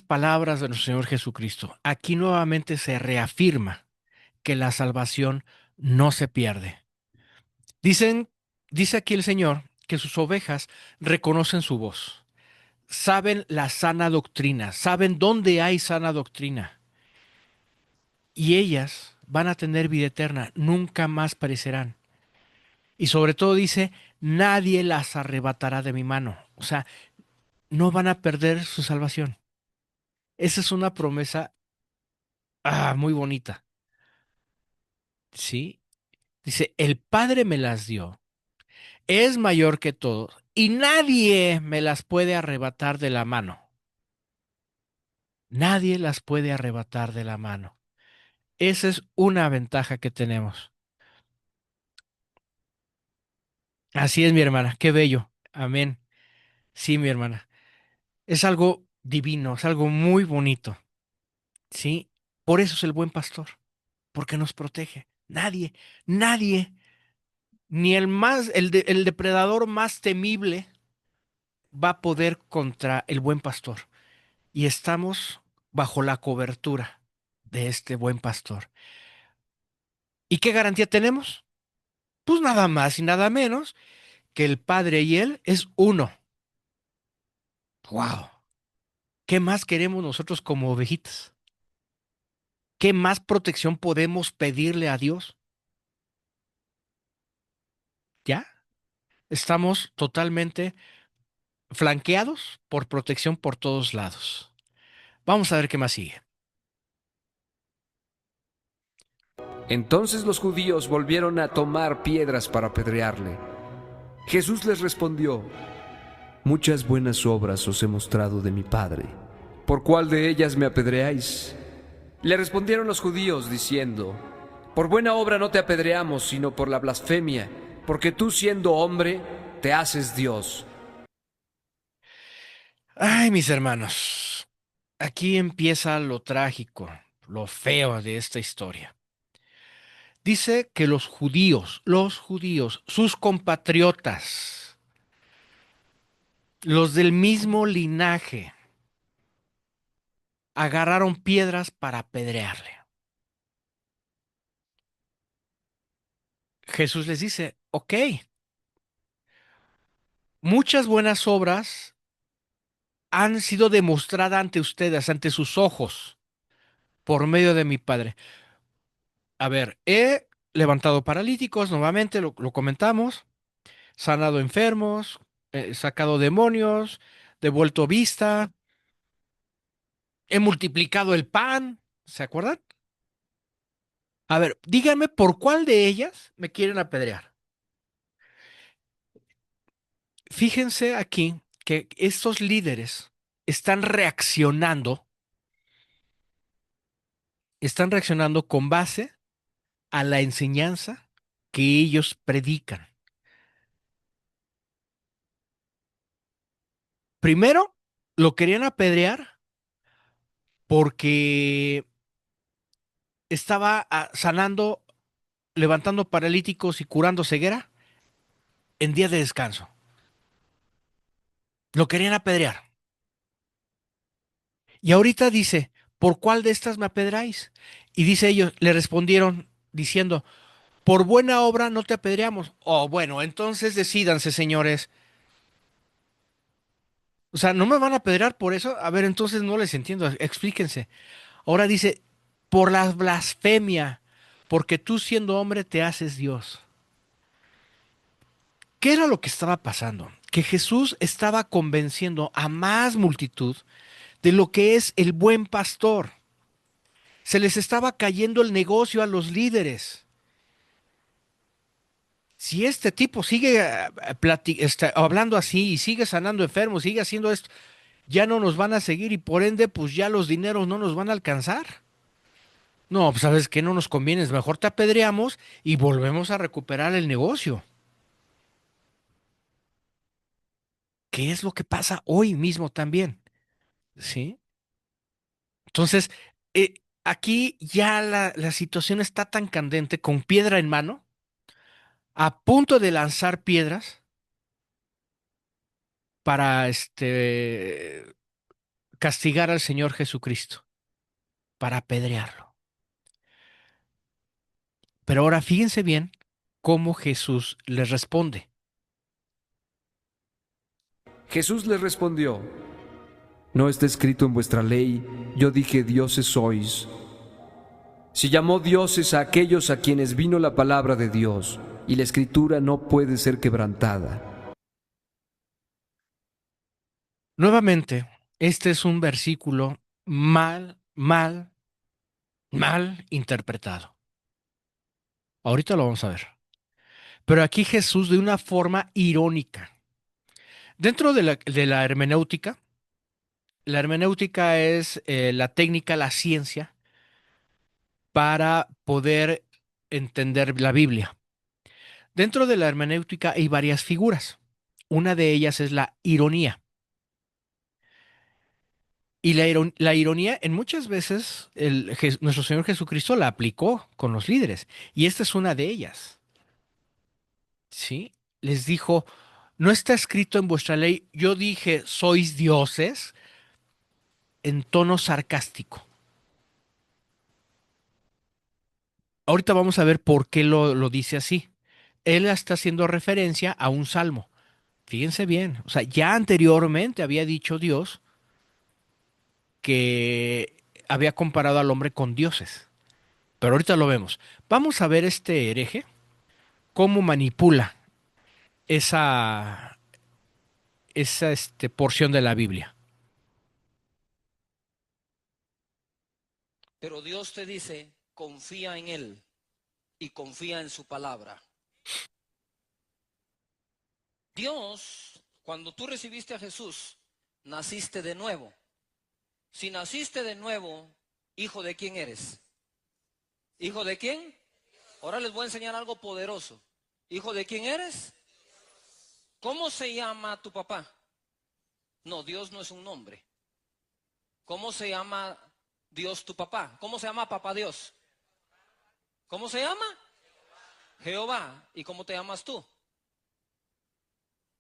A: palabras de nuestro Señor Jesucristo. Aquí nuevamente se reafirma que la salvación no se pierde. Dicen, dice aquí el Señor que sus ovejas reconocen su voz, saben la sana doctrina, saben dónde hay sana doctrina y ellas van a tener vida eterna, nunca más perecerán. Y sobre todo dice, nadie las arrebatará de mi mano. O sea, no van a perder su salvación. Esa es una promesa muy bonita. ¿Sí? Dice, el Padre me las dio, es mayor que todos y nadie me las puede arrebatar de la mano. Nadie las puede arrebatar de la mano. Esa es una ventaja que tenemos. Así es, mi hermana. Qué bello. Amén. Sí, mi hermana. Es algo divino, es algo muy bonito. Sí. Por eso es el buen pastor, porque nos protege. Nadie, ni el depredador más temible va a poder contra el buen pastor. Y estamos bajo la cobertura de este buen pastor. ¿Y qué garantía tenemos? Pues nada más y nada menos que el Padre y Él es uno. ¡Wow! ¿Qué más queremos nosotros como ovejitas? ¿Qué más protección podemos pedirle a Dios? ¿Ya? Estamos totalmente flanqueados por protección por todos lados. Vamos a ver qué más sigue.
C: Entonces los judíos volvieron a tomar piedras para apedrearle. Jesús les respondió: muchas buenas obras os he mostrado de mi Padre. ¿Por cuál de ellas me apedreáis? Le respondieron los judíos diciendo: por buena obra no te apedreamos, sino por la blasfemia, porque tú siendo hombre, te haces Dios.
A: Ay, mis hermanos, aquí empieza lo trágico, lo feo de esta historia. Dice que los judíos, sus compatriotas, los del mismo linaje, agarraron piedras para apedrearle. Jesús les dice, ok, muchas buenas obras han sido demostradas ante ustedes, ante sus ojos, por medio de mi Padre. A ver, he levantado paralíticos, nuevamente lo comentamos, sanado enfermos, sacado demonios, devuelto vista, he multiplicado el pan, ¿se acuerdan? A ver, díganme por cuál de ellas me quieren apedrear. Fíjense aquí que estos líderes están reaccionando, están reaccionando con base a la enseñanza que ellos predican. Primero, lo querían apedrear porque estaba sanando, levantando paralíticos y curando ceguera en día de descanso. Lo querían apedrear. Y ahorita dice, ¿por cuál de estas me apedráis? Y dice ellos, le respondieron diciendo, Por buena obra no te apedreamos. Oh, bueno, entonces decídanse, señores. O sea, ¿no me van a apedrear por eso? A ver, entonces no les entiendo. Explíquense. Ahora dice, por la blasfemia, porque tú siendo hombre te haces Dios. ¿Qué era lo que estaba pasando? Que Jesús estaba convenciendo a más multitud de lo que es el buen pastor. Se les estaba cayendo el negocio a los líderes. Si este tipo sigue hablando así y sigue sanando enfermos, sigue haciendo esto, ya no nos van a seguir y por ende, pues ya los dineros no nos van a alcanzar. No, pues sabes que no nos conviene, es mejor te apedreamos y volvemos a recuperar el negocio. ¿Qué es lo que pasa hoy mismo también? ¿Sí? Entonces, aquí ya la situación está tan candente, con piedra en mano, a punto de lanzar piedras para castigar al Señor Jesucristo, para apedrearlo. Pero ahora fíjense bien cómo Jesús les responde.
C: Jesús les respondió, no está escrito en vuestra ley, yo dije dioses sois. Si llamó dioses a aquellos a quienes vino la palabra de Dios, y la escritura no puede ser quebrantada.
A: Nuevamente, este es un versículo mal interpretado. Ahorita lo vamos a ver. Pero aquí Jesús de una forma irónica. Dentro de la la hermenéutica es la técnica, la ciencia para poder entender la Biblia. Dentro de la hermenéutica hay varias figuras. Una de ellas es la ironía. Y la ironía, en muchas veces, nuestro Señor Jesucristo la aplicó con los líderes. Y esta es una de ellas. ¿Sí? Les dijo, no está escrito en vuestra ley, yo dije, sois dioses, en tono sarcástico. Ahorita vamos a ver por qué lo dice así. Él está haciendo referencia a un salmo. Fíjense bien, o sea, ya anteriormente había dicho Dios que había comparado al hombre con dioses, pero ahorita lo vemos. Vamos a ver este hereje cómo manipula esa porción de la Biblia.
B: Pero Dios te dice, confía en Él y confía en su palabra. Dios, cuando tú recibiste a Jesús, naciste de nuevo. Si naciste de nuevo, ¿hijo de quién eres? ¿Hijo de quién? Ahora les voy a enseñar algo poderoso. ¿Hijo de quién eres? ¿Cómo se llama tu papá? No, Dios no es un nombre. ¿Cómo se llama Dios tu papá? ¿Cómo se llama papá Dios? ¿Cómo se llama? Jehová. ¿Y cómo te llamas tú?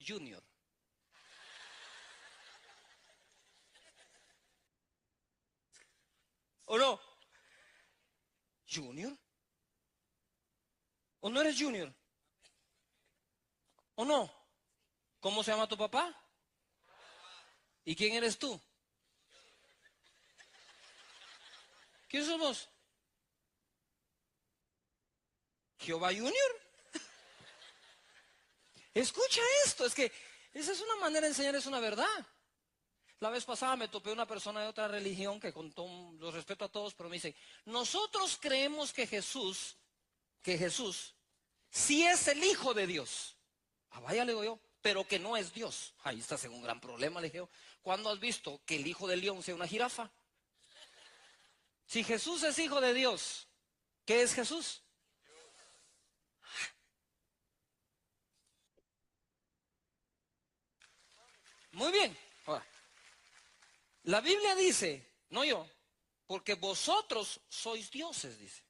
B: Junior. ¿O no? ¿Junior? ¿O no eres Junior? ¿O no? ¿Cómo se llama tu papá? ¿Y quién eres tú? ¿Quién somos? ¿Jehová Junior? Escucha esto, es que esa es una manera de enseñar, es una verdad. La vez pasada me topé una persona de otra religión que con todo los respeto a todos, pero me dice, nosotros creemos que Jesús sí es el Hijo de Dios. Ah, vaya, le digo yo, pero que no es Dios. Ahí estás en un gran problema, le dije yo. ¿Cuándo has visto que el hijo del león sea una jirafa? Si Jesús es hijo de Dios, ¿qué es Jesús? Muy bien. Ahora, la Biblia dice, no yo, porque vosotros sois dioses, dice.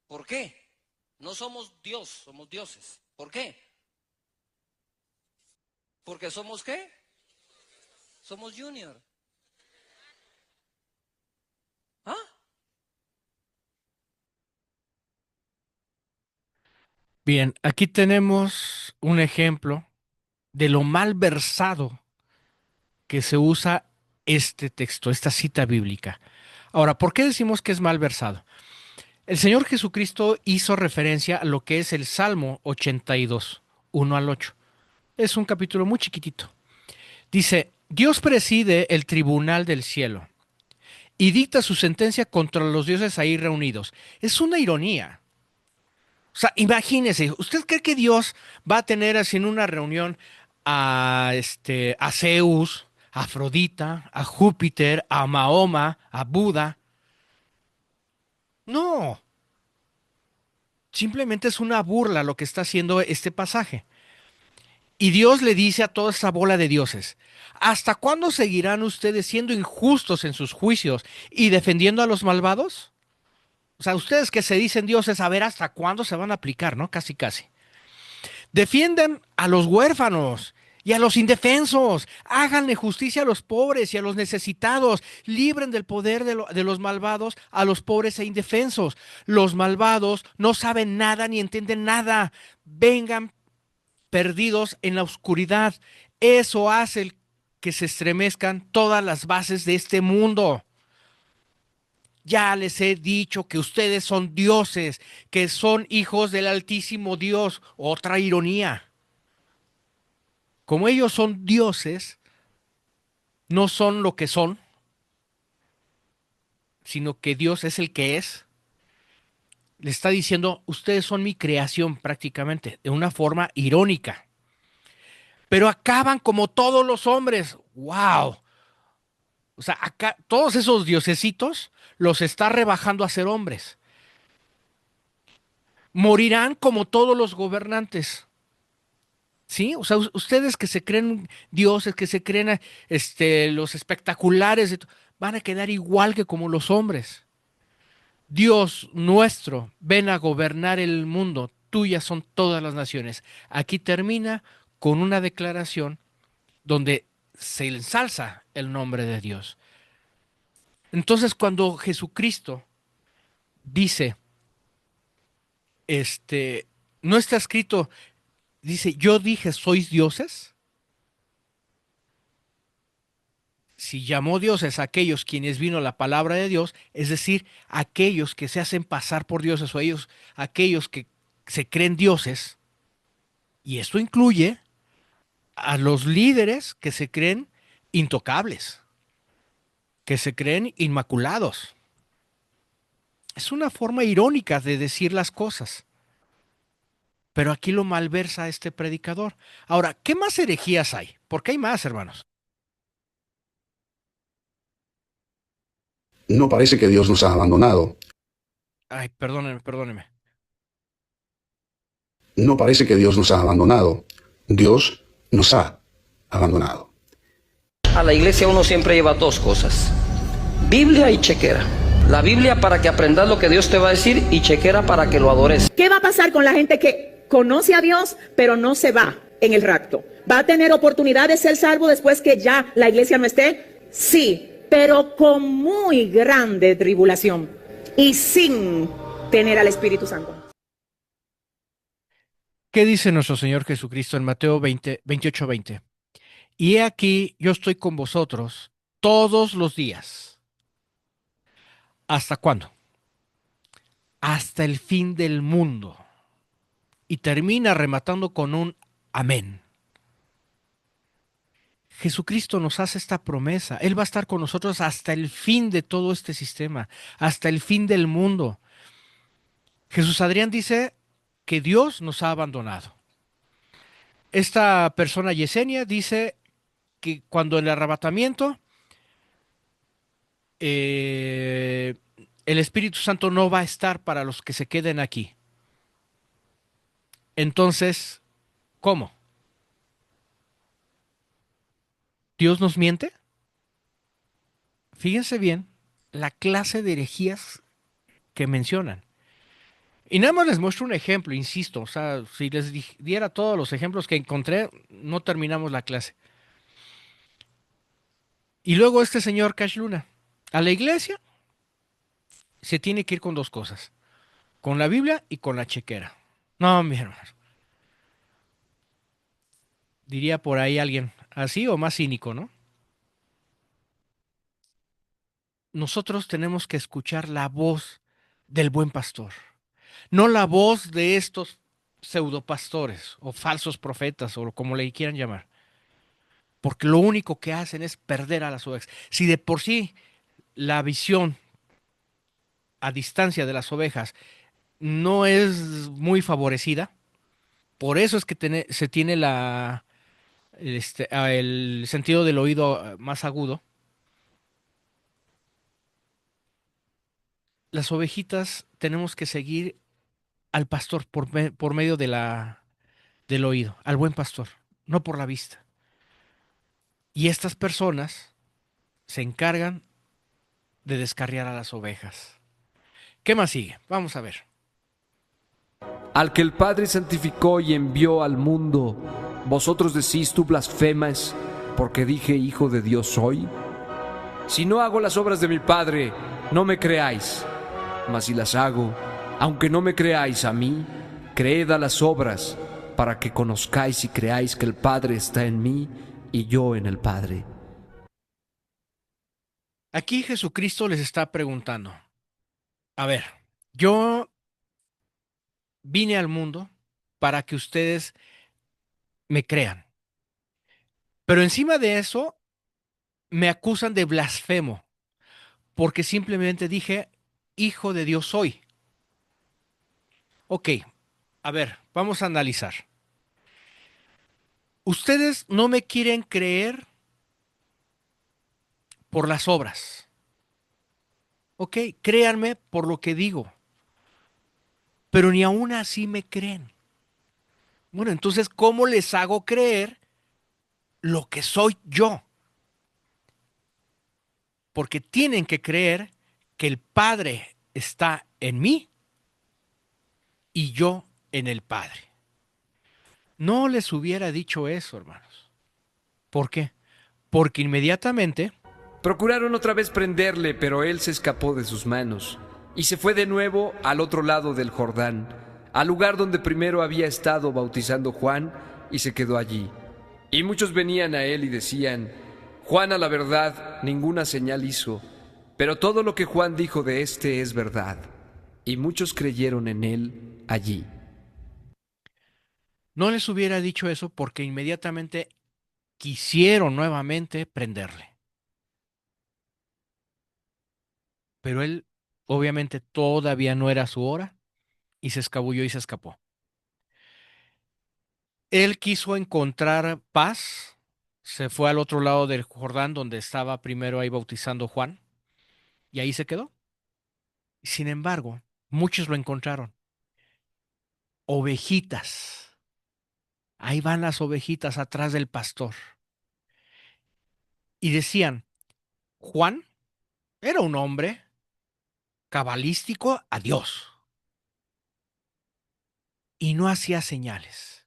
B: ¿Por qué? No somos Dios, somos dioses. ¿Por qué? Porque somos ¿qué? Somos junior. ¿Ah?
A: Bien, aquí tenemos un ejemplo de lo mal versado que se usa este texto, esta cita bíblica. Ahora, ¿por qué decimos que es mal versado? El Señor Jesucristo hizo referencia a lo que es el Salmo 82, 1 al 8. Es un capítulo muy chiquitito. Dice, Dios preside el tribunal del cielo y dicta su sentencia contra los dioses ahí reunidos. Es una ironía. O sea, imagínese, ¿usted cree que Dios va a tener así en una reunión a Zeus, a Afrodita, a Júpiter, a Mahoma, a Buda? No, simplemente es una burla lo que está haciendo este pasaje. Y Dios le dice a toda esa bola de dioses, ¿hasta cuándo seguirán ustedes siendo injustos en sus juicios y defendiendo a los malvados? O sea, ustedes que se dicen dioses, a ver hasta cuándo se van a aplicar, ¿no? Casi, casi. Defiendan a los huérfanos y a los indefensos. Háganle justicia a los pobres y a los necesitados. Libren del poder de los malvados a los pobres e indefensos. Los malvados no saben nada ni entienden nada. Vengan perdidos en la oscuridad. Eso hace que se estremezcan todas las bases de este mundo. Ya les he dicho que ustedes son dioses, que son hijos del Altísimo Dios. Otra ironía. Como ellos son dioses, no son lo que son, sino que Dios es el que es. Le está diciendo, ustedes son mi creación prácticamente, de una forma irónica. Pero acaban como todos los hombres. ¡Wow! O sea, acá todos esos diosesitos los está rebajando a ser hombres. Morirán como todos los gobernantes. ¿Sí? O sea, ustedes que se creen dioses, que se creen los espectaculares, van a quedar igual que como los hombres. Dios nuestro, ven a gobernar el mundo, tuyas son todas las naciones. Aquí termina con una declaración donde se ensalza el nombre de Dios. Entonces, cuando Jesucristo dice, este, no está escrito, dice, yo dije, sois dioses. Si llamó dioses a aquellos quienes vino la palabra de Dios, es decir, aquellos que se hacen pasar por dioses o ellos, aquellos que se creen dioses, y esto incluye a los líderes que se creen intocables, que se creen inmaculados. Es una forma irónica de decir las cosas, pero aquí lo malversa este predicador. Ahora, ¿qué más herejías hay? Porque hay más, hermanos.
D: No parece que Dios nos ha abandonado.
A: Ay, perdónenme, perdónenme.
D: No parece que Dios nos ha abandonado. Dios nos ha abandonado.
B: A la iglesia uno siempre lleva dos cosas: Biblia y chequera. La Biblia para que aprendas lo que Dios te va a decir, y chequera para que lo adores.
E: ¿Qué va a pasar con la gente que conoce a Dios pero no se va en el rapto? ¿Va a tener oportunidad de ser salvo después que ya la iglesia no esté? Sí, pero con muy grande tribulación y sin tener al Espíritu Santo.
A: ¿Qué dice nuestro Señor Jesucristo en Mateo 20, 28, 20? Y he aquí, yo estoy con vosotros todos los días. ¿Hasta cuándo? Hasta el fin del mundo. Y termina rematando con un amén. Jesucristo nos hace esta promesa. Él va a estar con nosotros hasta el fin de todo este sistema, hasta el fin del mundo. Jesús Adrián dice que Dios nos ha abandonado. Esta persona Yesenia dice que cuando el arrebatamiento, eh, el Espíritu Santo no va a estar para los que se queden aquí. Entonces, ¿cómo? ¿Dios nos miente? Fíjense bien la clase de herejías que mencionan. Y nada más les muestro un ejemplo, insisto, o sea, si les diera todos los ejemplos que encontré, no terminamos la clase. Y luego este señor Cash Luna, a la iglesia se tiene que ir con dos cosas, con la Biblia y con la chequera. No, mi hermano. Diría por ahí alguien así o más cínico, ¿no? Nosotros tenemos que escuchar la voz del buen pastor, no la voz de estos pseudopastores o falsos profetas o como le quieran llamar, porque lo único que hacen es perder a las ovejas. Si de por sí la visión a distancia de las ovejas no es muy favorecida, por eso es que se tiene el sentido del oído más agudo. Las ovejitas tenemos que seguir al pastor por medio del oído, al buen pastor, no por la vista. Y estas personas se encargan de descarriar a las ovejas. ¿Qué más sigue? Vamos a ver.
C: Al que el Padre santificó y envió al mundo, vosotros decís, tú blasfemas, porque dije hijo de Dios soy. Si no hago las obras de mi Padre, no me creáis. Mas si las hago, aunque no me creáis a mí, creed a las obras, para que conozcáis y creáis que el Padre está en mí y yo en el Padre.
A: Aquí Jesucristo les está preguntando, a ver, yo vine al mundo para que ustedes me crean, pero encima de eso me acusan de blasfemo, porque simplemente dije, hijo de Dios soy. Ok, a ver, vamos a analizar. Ustedes no me quieren creer por las obras. Ok, créanme por lo que digo, pero ni aún así me creen. Bueno, entonces, ¿cómo les hago creer lo que soy yo? Porque tienen que creer que el Padre está en mí y yo en el Padre. No les hubiera dicho eso, hermanos. ¿Por qué? Porque inmediatamente,
C: Procuraron otra vez prenderle, pero él se escapó de sus manos y se fue de nuevo al otro lado del Jordán, al lugar donde primero había estado bautizando Juan, y se quedó allí. Y muchos venían a él y decían, Juan a la verdad ninguna señal hizo, pero todo lo que Juan dijo de éste es verdad. Y muchos creyeron en él allí.
A: no les hubiera dicho eso porque inmediatamente quisieron nuevamente prenderle. Pero él obviamente todavía no era su hora y se escabulló y se escapó. Él quiso encontrar paz, se fue al otro lado del Jordán donde estaba primero ahí bautizando Juan y ahí se quedó. Sin embargo, muchos lo encontraron. Ovejitas. Ahí van las ovejitas atrás del pastor. Y decían, Juan era un hombre cabalístico a Dios y no hacía señales.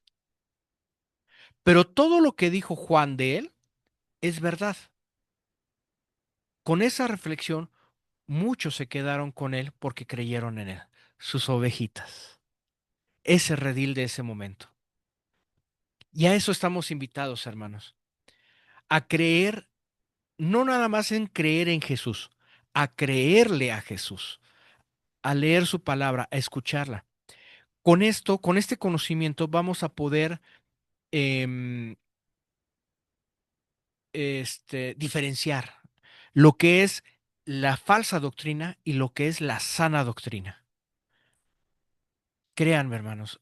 A: Pero todo lo que dijo Juan de él es verdad. Con esa reflexión, muchos se quedaron con él porque creyeron en él, sus ovejitas, ese redil de ese momento. Y a eso estamos invitados, hermanos, a creer, no nada más en creer en Jesús, a creerle a Jesús, a leer su palabra, a escucharla. Con esto, con este conocimiento, vamos a poder em, diferenciar lo que es la falsa doctrina y lo que es la sana doctrina. Créanme, hermanos,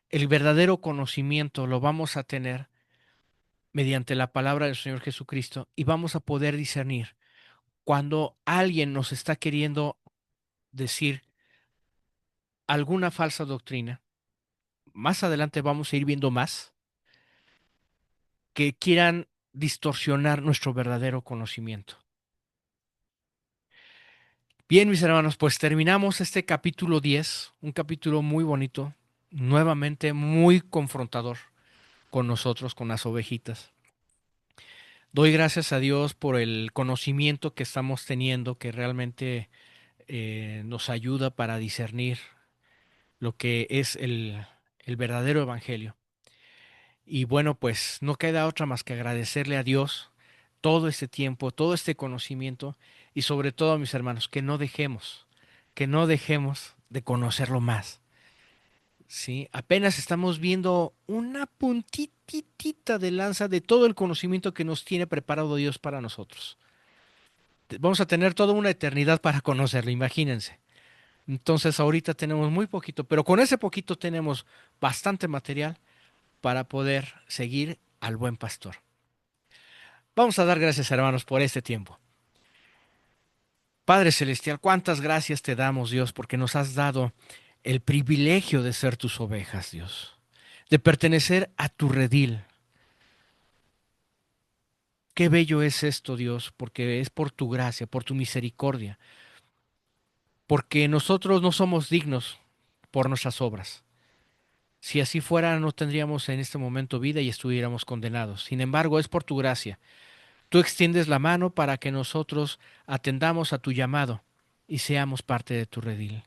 A: el verdadero conocimiento lo vamos a tener mediante la palabra del Señor Jesucristo y vamos a poder discernir cuando alguien nos está queriendo decir alguna falsa doctrina. Más adelante vamos a ir viendo más que quieran distorsionar nuestro verdadero conocimiento. Bien, mis hermanos, pues terminamos este capítulo 10, un capítulo muy bonito, nuevamente muy confrontador con nosotros, con las ovejitas. Doy gracias a Dios por el conocimiento que estamos teniendo, que realmente nos ayuda para discernir lo que es el verdadero evangelio. Y bueno, pues no queda otra más que agradecerle a Dios todo este tiempo, todo este conocimiento y sobre todo, mis hermanos, que no dejemos de conocerlo más. Sí, apenas estamos viendo una puntitita de lanza de todo el conocimiento que nos tiene preparado Dios para nosotros. Vamos a tener toda una eternidad para conocerlo, imagínense. Entonces ahorita tenemos muy poquito, pero con ese poquito tenemos bastante material para poder seguir al buen pastor. Vamos a dar gracias, hermanos, por este tiempo. Padre Celestial, cuántas gracias te damos, Dios, porque nos has dado el privilegio de ser tus ovejas, Dios, de pertenecer a tu redil. Qué bello es esto, Dios, porque es por tu gracia, por tu misericordia, porque nosotros no somos dignos por nuestras obras. Si así fuera, no tendríamos en este momento vida y estuviéramos condenados. Sin embargo, es por tu gracia. Tú extiendes la mano para que nosotros atendamos a tu llamado y seamos parte de tu redil.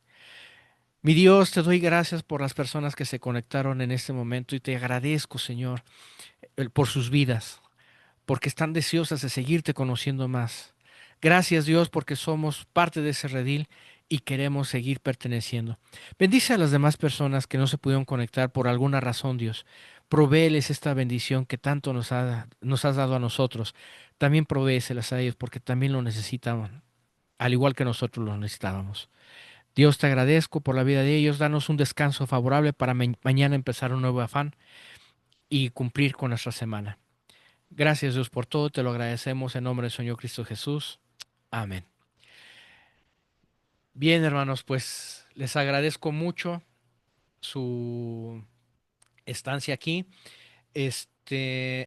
A: Mi Dios, te doy gracias por las personas que se conectaron en este momento y te agradezco, Señor, por sus vidas, porque están deseosas de seguirte conociendo más. Gracias, Dios, porque somos parte de ese redil y queremos seguir perteneciendo. Bendice a las demás personas que no se pudieron conectar por alguna razón, Dios. Provéeles esta bendición que tanto nos has dado a nosotros. También provéeselas a ellos porque también lo necesitaban, al igual que nosotros lo necesitábamos. Dios, te agradezco por la vida de ellos. Danos un descanso favorable para mañana empezar un nuevo afán y cumplir con nuestra semana. Gracias, Dios, por todo. Te lo agradecemos en nombre del Señor Cristo Jesús. Amén. Bien, hermanos, pues les agradezco mucho su estancia aquí. Este,